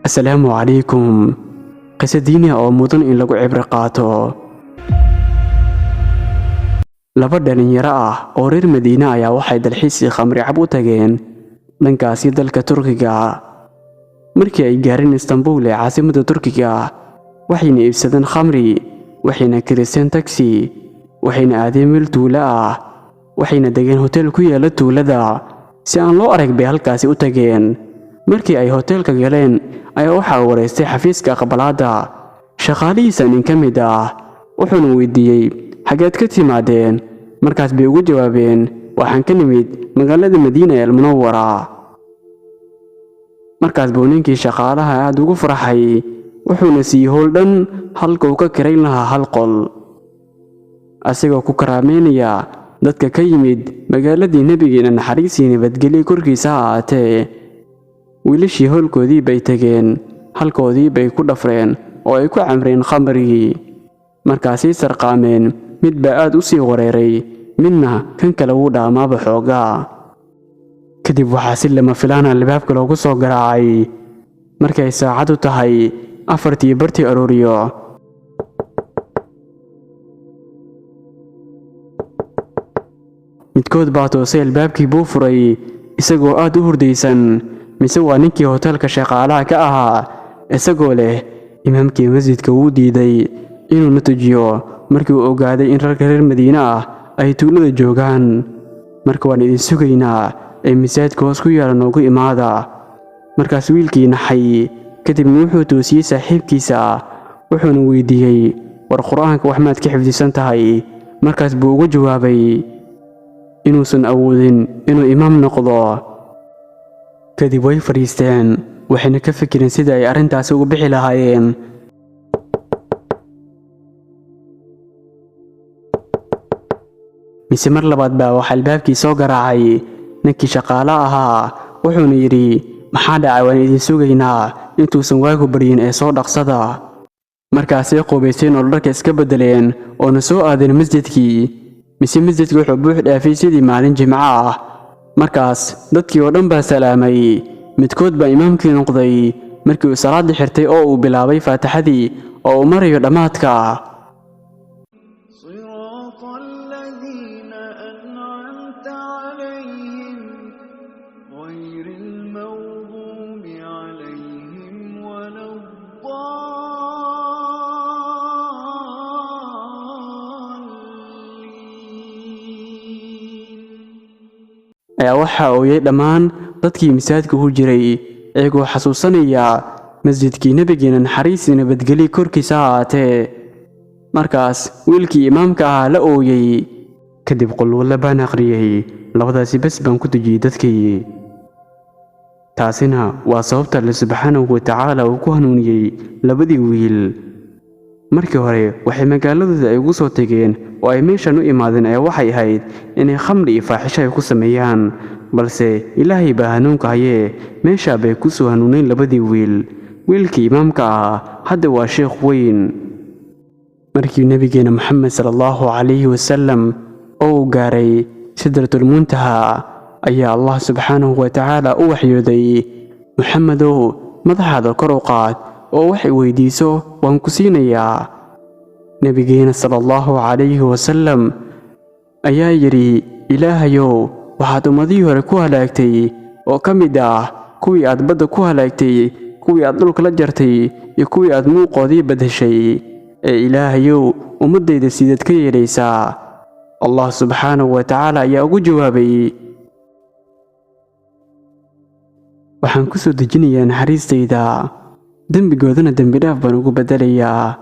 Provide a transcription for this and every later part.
Assalaamu calaykum. Qisa diini ah oo mudan in lagu cibro qaato. Laba dhalinyaro ah oo reer Madiina ayaa waxay dalxiis iyo khamri cab u tageen dhankaasi dalka Turkiga. Markii ay gaareen Istanbul ee caasimadda Turkiga, waxayna iibsadeen khamri, waxayna kireysteen taxi, waxayna aadeen meel tuulo ah, waxayna degeen hotel ku yaala tuulada. Si aan loo arag bay halkaasi u tageen. Markii ay hotelka galeen ayaa waxaa wareystay xafiiska aqbalaadda shaqaalihiisa nin ka mid ah, wuxuuna weydiiyey xageed ka timaadeen. Markaas bay ugu jawaabeen waxaan ka nimid magaalada Madiina ee Almunawwara. Markaas buu ninkii shaqaalaha aad ugu farxay, wuxuuna siiyey howl dhan halka uu ka kirayn lahaa hal qol, asagoo ku karaameynaya dadka ka yimid magaaladii nebigeena naxariis iyo nabadgelyo korkiisa ha ahaatee. Wiilashii howlkoodii bay tageen, halkoodii bay ku dhafreen oo ay ku camreen khamrigii. Markaasay sarqaameen, mid baa aad u sii wareeray, midna kan kale wuu dhaamaaba xoogaa. Kadib waxaa si lama filaan ah albaabka loogu soo garaacay. Markay saacadu tahay 4:00 arooriyo, midkood baa toosay, albaabkii buu furay isagoo aad u hurdaysan. Mise waa ninkii hotelka shaqaalaha ka ahaa, isagoo leh imaamkii masjidka wuu diiday inuu na tujiyo markii uu ogaaday in ragga reer Madiina ah ay tuulada joogaan. Marka waan idin sugaynaa ee masaajidka hoos ku yaala noogu imaada. Markaas wiilkii naxay, kadibna wuxuu toosiyey saaxiibkiisa, wuxuuna weydiiyey war quraanka wax maad ka xifdisan tahay. Markaas buu ugu jawaabay inuusan awoodin inuu imaam noqdo. Kadib way fariisteen, waxayna ka fikireen sida ay arrintaasi uga bixi lahaayeen. Mise mar labaad baa waxaa albaabkii soo garaacay ninkii shaqaalaha ahaa, wuxuuna yidhi maxaa dhacay, waan idin sugaynaa intuusan waagu baryin ee soo dhaqsada. Markaasay qubaysteen oo dharka iska beddeleen oona soo aadeen masjidkii. Mise masjidka wuxuu buux dhaafay sidii maalin Jimco ah. Markaas dadkii oo dhan baa salaamay. Midkood baa imaamkii noqday markii uu salaadii xirtay oo uu bilaabay faatixadii oo uu marayo dhammaadka. Ayaa waxaa ooyay dhammaan dadkii masaajidka ku jiray, iyagoo xasuusanaya masjidkii nebigeena naxariis iyo nabadgelyo korkiisa ha ahaatee. Markaas wiilkii imaamka ahaa la ooyay. Kadib qulwalla baan akhriyay, labadaasi bas baan ku tujiyey dadkii. Taasina waa sababta Alle subxaanahu wa tacaala uu ku hanuuniyey labadii wiil. Markii hore waxay magaaladooda ay ugu soo tageen oo ay meeshan u imaadeen ayaa waxay ahayd inay khamri iyo faaxisho ay ku sameeyaan, balse Ilaahay baa hanuunka hayee meesha bay ku soo hanuuneen labadii wiil. Wiilkii imaamka ah hadda waa sheekh weyn. Markii nabigeena Muxamed sallallahu calayhi wasallam oo gaaray sidratul muntaha ayaa Allah subxaanahu wa tacaala u waxyooday, Muxamedow madaxaada kor u qaad oo wax weydiiso waan ku siinayaa. Nabigeena sallallahu calayhi wasallam ayaa yidhi, Ilaahayow waxaad ummadihii hore ku halaagtay oo ka mid ah kuwii aad badda ku halaagtay, kuwii aad dhulka la jartay iyo kuwii aad muuqoodii badashay. Ee Ilaahayow ummadayda sideed ka yeelaysaa? Allah subxaanahu wa tacaala ayaa ugu jawaabay, waxaan ku soo dejinayaa naxariistayda, dembigoodana dembi dhaaf baan ugu beddelayaa.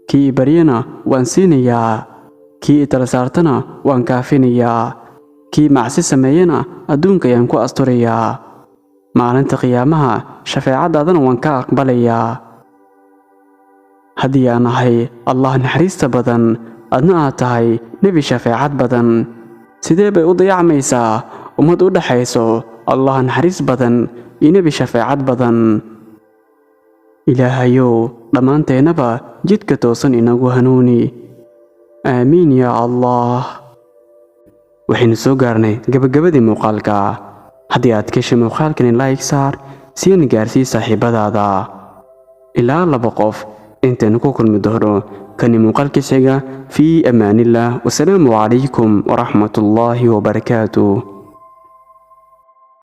Kii i baryana waan siinayaa, kii i tala saartana waan kaafinayaa, kii macsi sameeyana adduunka ayaan ku asturayaa. Maalinta qiyaamaha shafeecadaadana waan ka aqbalayaa. Haddii aan ahay Allah naxariista badan, adna aad tahay nebi shafeecad badan, sidee bay u dayacmaysaa ummad u dhaxayso Allah naxariis badan iyo nebi shafeecad badan? Ilaahayow dhammaanteennaba jidka toosan inagu hanuuni. Aamiin yaa Allah. waxaynu soo gaarnay gabagabadii muuqaalka. haddii aad ka heshay muuqaalkan like saar, siina gaarsii saaxiibadaada ilaa 2 qof intaan ku kulmi doono kani muuqaalkiisa fi amaanillah. wasalaamu calaykum waraxmatullaahi wabarakaatuh.